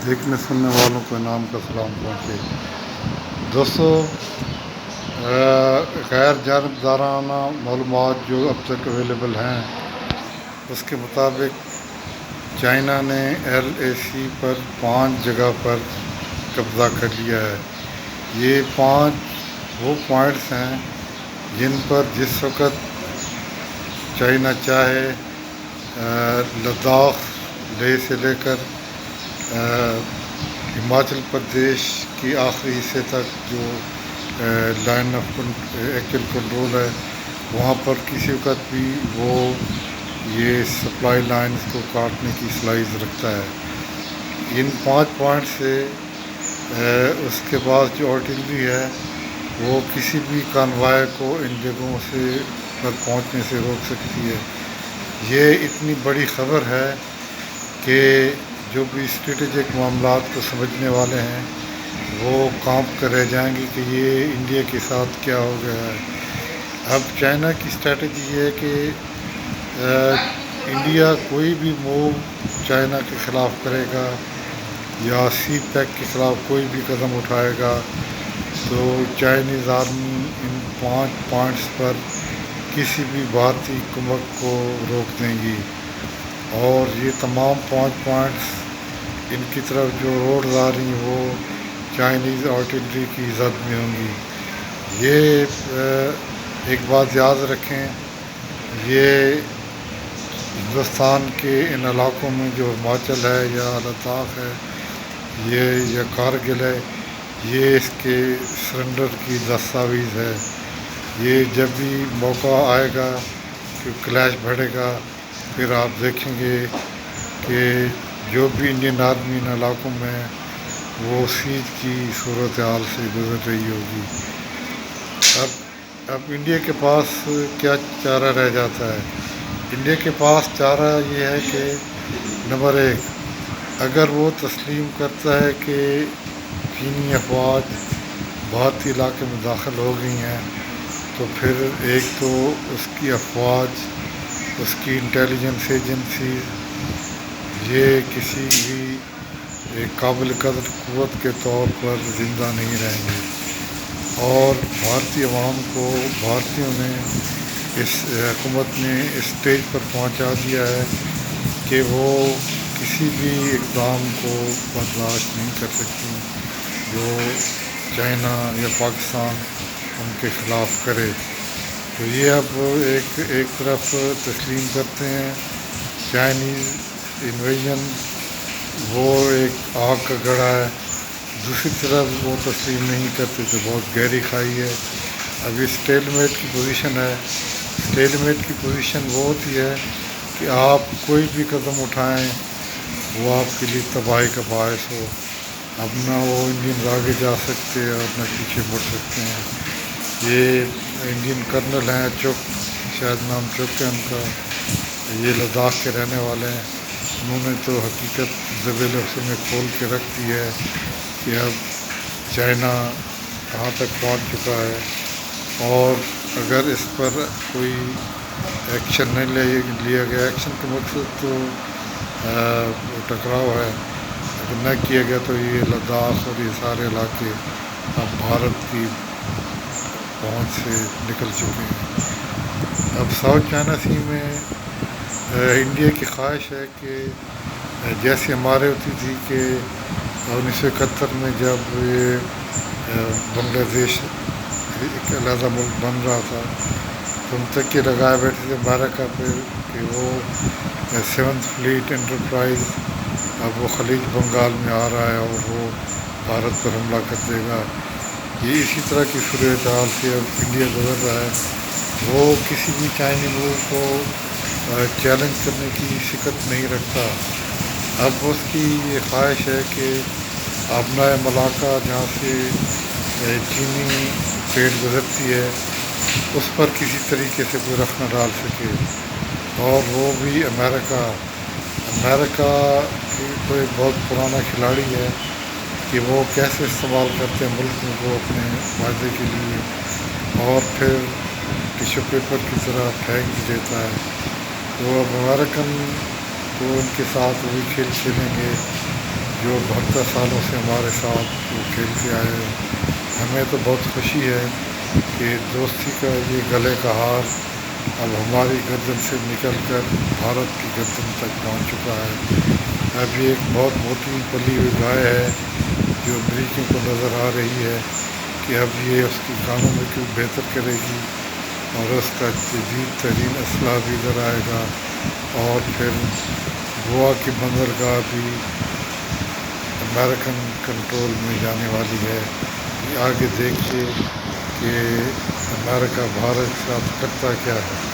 دیکھنے سننے والوں کو انعام کا سلام پہنچے۔ دوستو، غیر جانبدارانہ معلومات جو اب تک اویلیبل ہیں، اس کے مطابق چائنا نے LAC پر 5 جگہ پر قبضہ کر لیا ہے۔ یہ 5 وہ پوائنٹس ہیں جن پر جس وقت چائنا چاہے لداخ لیہ سے لے کر ہماچل پردیش کی آخری حصے تک جو لائن آف ایکچوئل کنٹرول ہے، وہاں پر کسی وقت بھی وہ یہ سپلائی لائنز کو کاٹنے کی صلاحیت رکھتا ہے۔ ان 5 پوائنٹ سے اس کے بعد جو آرٹلری ہے وہ کسی بھی کانوائے کو ان جگہوں سے پر پہنچنے سے روک سکتی ہے۔ یہ اتنی بڑی خبر ہے کہ جو بھی اسٹریٹجک معاملات کو سمجھنے والے ہیں وہ کانپ کر رہ جائیں گے کہ یہ انڈیا کے ساتھ کیا ہو گیا ہے۔ اب چائنا کی اسٹریٹجی یہ ہے کہ انڈیا کوئی بھی موو چائنا کے خلاف کرے گا یا سی پیک کے خلاف کوئی بھی قدم اٹھائے گا تو چائنیز آرمی ان 5 پوائنٹس پر کسی بھی بھارتی حکومت کو روک دیں گی، اور یہ تمام 5 پوائنٹس ان کی طرف جو روڈز آ رہی ہیں وہ چائنیز آرٹلری کی زد میں ہوں گی۔ یہ ایک بات یاد رکھیں، یہ ہندوستان کے ان علاقوں میں جو ہماچل ہے یا لداخ ہے یہ یا کارگل ہے، یہ اس کے سرنڈر کی دستاویز ہے۔ یہ جب بھی موقع آئے گا کہ کلیش بڑھے گا، پھر آپ دیکھیں گے کہ جو بھی انڈین آرمی ان علاقوں میں وہ سیج کی صورتحال سے گزر رہی ہوگی۔ اب انڈیا کے پاس کیا چارہ رہ جاتا ہے؟ انڈیا کے پاس چارہ یہ ہے کہ نمبر 1، اگر وہ تسلیم کرتا ہے کہ چینی افواج بھارتی علاقے میں داخل ہو گئی ہیں، تو پھر ایک تو اس کی افواج، اس کی انٹیلیجنس ایجنسیز یہ کسی بھی قابل قدر قوت کے طور پر زندہ نہیں رہیں گے، اور بھارتی عوام کو بھارتیوں نے اس حکومت نے اس اسٹیج پر پہنچا دیا ہے کہ وہ کسی بھی اقدام کو برداشت نہیں کر سکتی جو چائنا یا پاکستان ان کے خلاف کرے۔ تو یہ اب ایک طرف تسلیم کرتے ہیں چائنیز انویژن وہ ایک آگ کا گڑھا ہے، دوسری طرف وہ تسلیم نہیں کرتے تو بہت گہری کھائی ہے۔ اب یہ اسٹیل میٹ کی پوزیشن ہے۔ اسٹیل میٹ کی پوزیشن وہ ہوتی ہے کہ آپ کوئی بھی قدم اٹھائیں وہ آپ کے لیے تباہی کا باعث ہو۔ اب نہ وہ انڈین آگے جا سکتے اور نہ پیچھے مڑ سکتے ہیں۔ یہ انڈین کرنل ہیں، چک شاید نام چک ہے ان کا، یہ لداخ کے رہنے والے ہیں۔ انہوں نے تو حقیقت زبِ لفظ میں کھول کے رکھ دی ہے کہ اب چائنا کہاں تک پہنچ چکا ہے، اور اگر اس پر کوئی ایکشن نہیں لیا گیا، ایکشن کا مقصد تو ٹکراؤ ہے، اگر نہ کیا گیا تو یہ لداخ اور یہ سارے علاقے اب بھارت کی پہنچ سے نکل چکے ہیں۔ اب ساؤتھ چائنا سی میں انڈیا کی خواہش ہے کہ جیسے ہمارے ہوتی تھی کہ 1971 میں جب یہ بنگلہ دیش ایک علیحدہ ملک بن رہا تھا تو ہم تک لگائے بیٹھے تھے امریکہ پہ کہ وہ 7th فلیٹ انٹرپرائز اب وہ خلیج بنگال میں آ رہا ہے اور وہ بھارت پر حملہ کر دے گا۔ یہ اسی طرح کی صورتحال سے اب انڈیا گزر رہا ہے۔ وہ کسی بھی چائنی ملک کو چیلنج کرنے کی شکست نہیں رکھتا۔ اب اس کی یہ خواہش ہے کہ آبنائے ملاقہ جہاں سے چینی ٹریڈ گزرتی ہے اس پر کسی طریقے سے کوئی رخ نہ ڈال سکے، اور وہ بھی امریکہ کو ایک بہت پرانا کھلاڑی ہے کہ وہ کیسے استعمال کرتے ہیں ملکوں کو اپنے فائدے کے لیے، اور پھر ٹیشو پیپر کی طرح پھینک بھی دیتا ہے۔ تو اب امریکن تو ان کے ساتھ وہی کھیل کھیلیں گے جو 72 سالوں سے ہمارے ساتھ وہ کھیلتے آئے ہیں۔ ہمیں تو بہت خوشی ہے کہ دوستی کا یہ گلے کا ہار اب ہماری گردن سے نکل کر بھارت کی گردن تک پہنچ چکا ہے۔ اب یہ ایک بہت موٹی پلی ہوئی گائے ہے جو امریکیوں کو نظر آ رہی ہے کہ اب یہ اس کی کاموں میں کیوں بہتر کرے گی، اور اس کا جدید ترین اسلحہ بھی ادھر آئے گا، اور پھر گوا کی بندرگاہ بھی امریکن کنٹرول میں جانے والی ہے۔ یہ آگے دیکھیے کہ امریکہ بھارت کے ساتھ کرتا کیا ہے۔